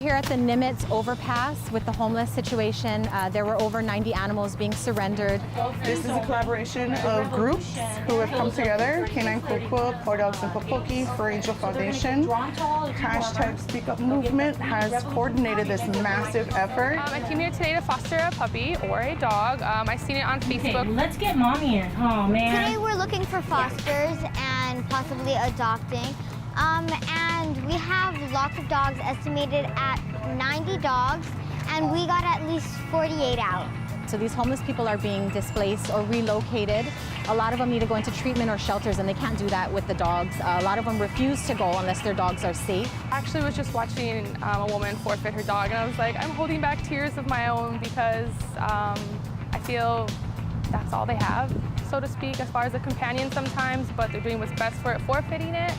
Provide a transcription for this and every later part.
Here at the Nimitz overpass with the homeless situation, there were over 90 animals being surrendered. This is a collaboration of groups who have come together. Canine Kukwa, Poor Dogs and Popoki, For Angel Foundation. Hashtag Speak Up Movement has coordinated this massive effort. I came here today to foster a puppy or a dog. I seen it on Facebook. Okay, let's get mommy in. Oh man. Today we're looking for fosters and possibly adopting. And we have lots of dogs, estimated at 90 dogs, and we got at least 48 out. So these homeless people are being displaced or relocated. A lot of them need to go into treatment or shelters, and they can't do that with the dogs. A lot of them refuse to go unless their dogs are safe. I actually was just watching a woman forfeit her dog, and I was like, I'm holding back tears of my own because I feel that's all they have, so to speak, as far as a companion sometimes, but they're doing what's best for it, forfeiting it.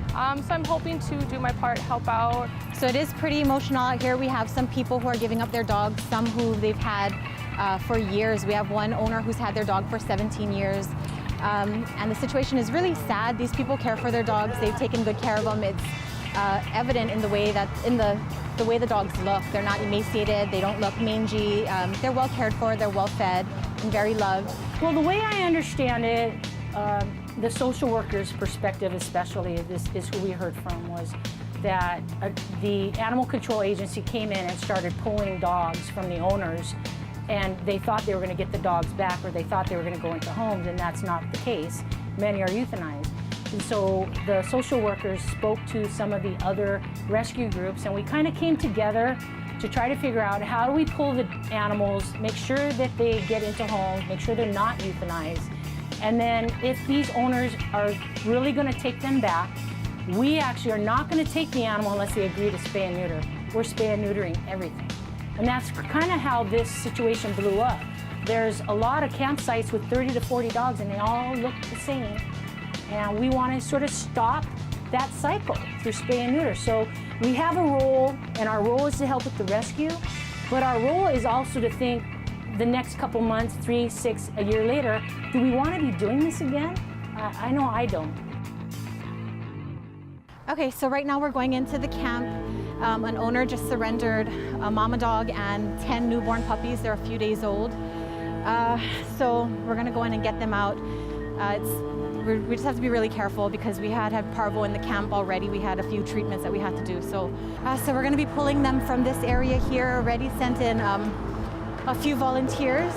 So I'm hoping to do my part, help out. So it is pretty emotional out here. We have some people who are giving up their dogs, some who they've had for years. We have one owner who's had their dog for 17 years. And the situation is really sad. These people care for their dogs. They've taken good care of them. It's evident in the way that the way the dogs look. They're not emaciated. They don't look mangy. They're well cared for. They're well fed and very loved. Well, the way I understand it, the social worker's perspective especially, this is who we heard from, was that the animal control agency came in and started pulling dogs from the owners, and they thought they were going to get the dogs back, or they thought they were going to go into homes, and that's not the case. Many are euthanized. And so the social workers spoke to some of the other rescue groups, and we kind of came together to try to figure out how do we pull the animals, make sure that they get into homes, make sure they're not euthanized. And then if these owners are really going to take them back, we actually are not going to take the animal unless they agree to spay and neuter. We're spay and neutering everything. And that's kind of how this situation blew up. There's a lot of campsites with 30 to 40 dogs, and they all look the same. And we want to sort of stop that cycle through spay and neuter. So we have a role, and our role is to help with the rescue, but our role is also to think the next couple months, 3, 6, a year later, do we want to be doing this again? I know I don't. Okay, so right now we're going into the camp. An owner just surrendered a mama dog and 10 newborn puppies. They're a few days old. So we're gonna go in and get them out. We just have to be really careful because we had parvo in the camp already. We had a few treatments that we had to do. So we're gonna be pulling them from this area here. Already sent in a few volunteers.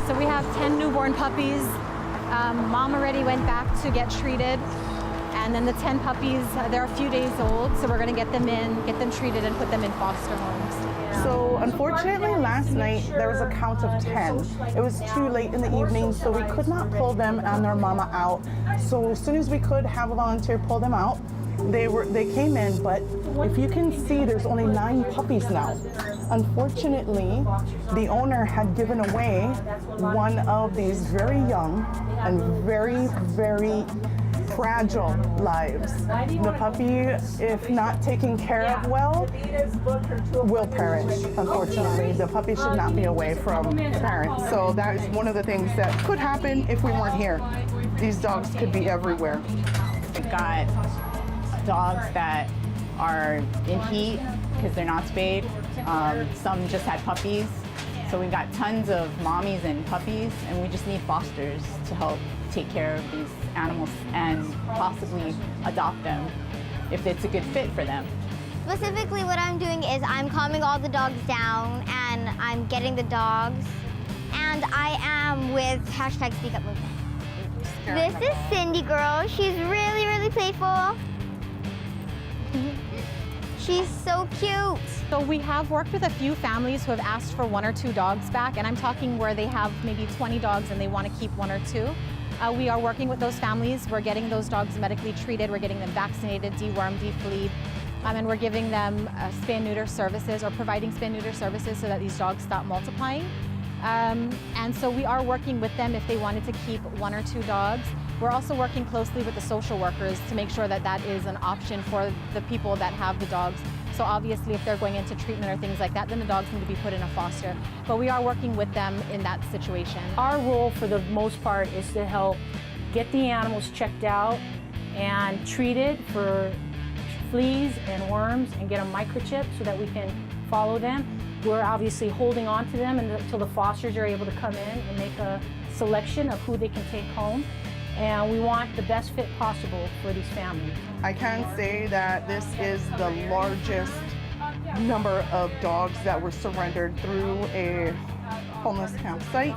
So we have 10 newborn puppies. Mom already went back to get treated. And then the 10 puppies, they're a few days old, so we're gonna get them in, get them treated, and put them in foster homes. So unfortunately last night there was a count of 10. It was too late in the evening, so we could not pull them and their mama out. So as soon as we could have a volunteer pull them out, they came in, but if you can see, there's only 9 puppies now. Unfortunately, the owner had given away one of these very young and very, very fragile lives. The puppy, if not taken care of well, will perish, unfortunately. The puppy should not be away from parents. So that is one of the things that could happen if we weren't here. These dogs could be everywhere. We've got dogs that are in heat because they're not spayed. Some just had puppies. So we've got tons of mommies and puppies, and we just need fosters to help take care of these animals and possibly adopt them if it's a good fit for them. Specifically what I'm doing is I'm calming all the dogs down and I'm getting the dogs. And I am with hashtag Speak Up Movement. This is Cindy girl. She's really, really playful. She's so cute. So we have worked with a few families who have asked for 1 or 2 dogs back, and I'm talking where they have maybe 20 dogs and they want to keep 1 or 2. We are working with those families. We're getting those dogs medically treated. We're getting them vaccinated, dewormed, defleed, and we're giving them spay and neuter services, or providing spay and neuter services so that these dogs stop multiplying. And so we are working with them if they wanted to keep 1 or 2 dogs. We're also working closely with the social workers to make sure that that is an option for the people that have the dogs. So obviously if they're going into treatment or things like that, then the dogs need to be put in a foster. But we are working with them in that situation. Our role for the most part is to help get the animals checked out and treated for fleas and worms and get them microchipped so that we can follow them. We're obviously holding on to them until the fosters are able to come in and make a selection of who they can take home. And we want the best fit possible for these families. I can say that this is the largest number of dogs that were surrendered through a homeless campsite.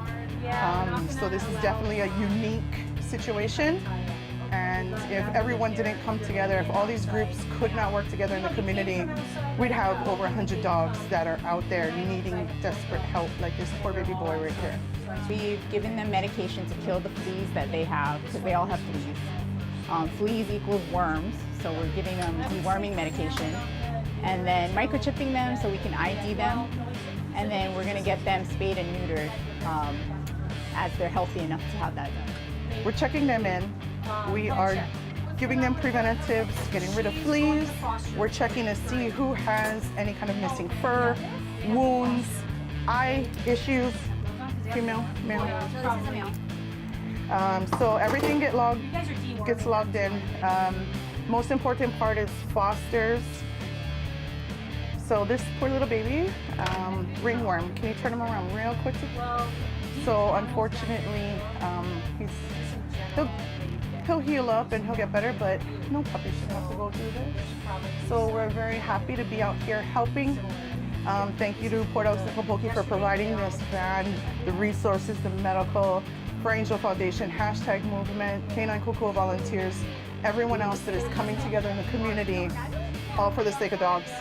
So this is definitely a unique situation. And if everyone didn't come together, if all these groups could not work together in the community, we'd have over 100 dogs that are out there needing desperate help, like this poor baby boy right here. We've given them medication to kill the fleas that they have, because they all have fleas. Fleas equals worms, so we're giving them deworming medication. And then microchipping them so we can ID them. And then we're going to get them spayed and neutered as they're healthy enough to have that done. We're checking them in. We are giving them preventatives, getting rid of fleas. We're checking to see who has any kind of missing fur, wounds, eye issues. Female, male. So everything gets logged in. Most important part is fosters. So this poor little baby, ringworm. Can you turn him around real quick? So unfortunately, he'll heal up and he'll get better, but no puppy should have to go through this. So we're very happy to be out here helping. Thank you to Port Elizabeth for providing this van, the resources, the medical, for Angel Foundation, hashtag movement, Canine Cuckoo volunteers, everyone else that is coming together in the community, all for the sake of dogs.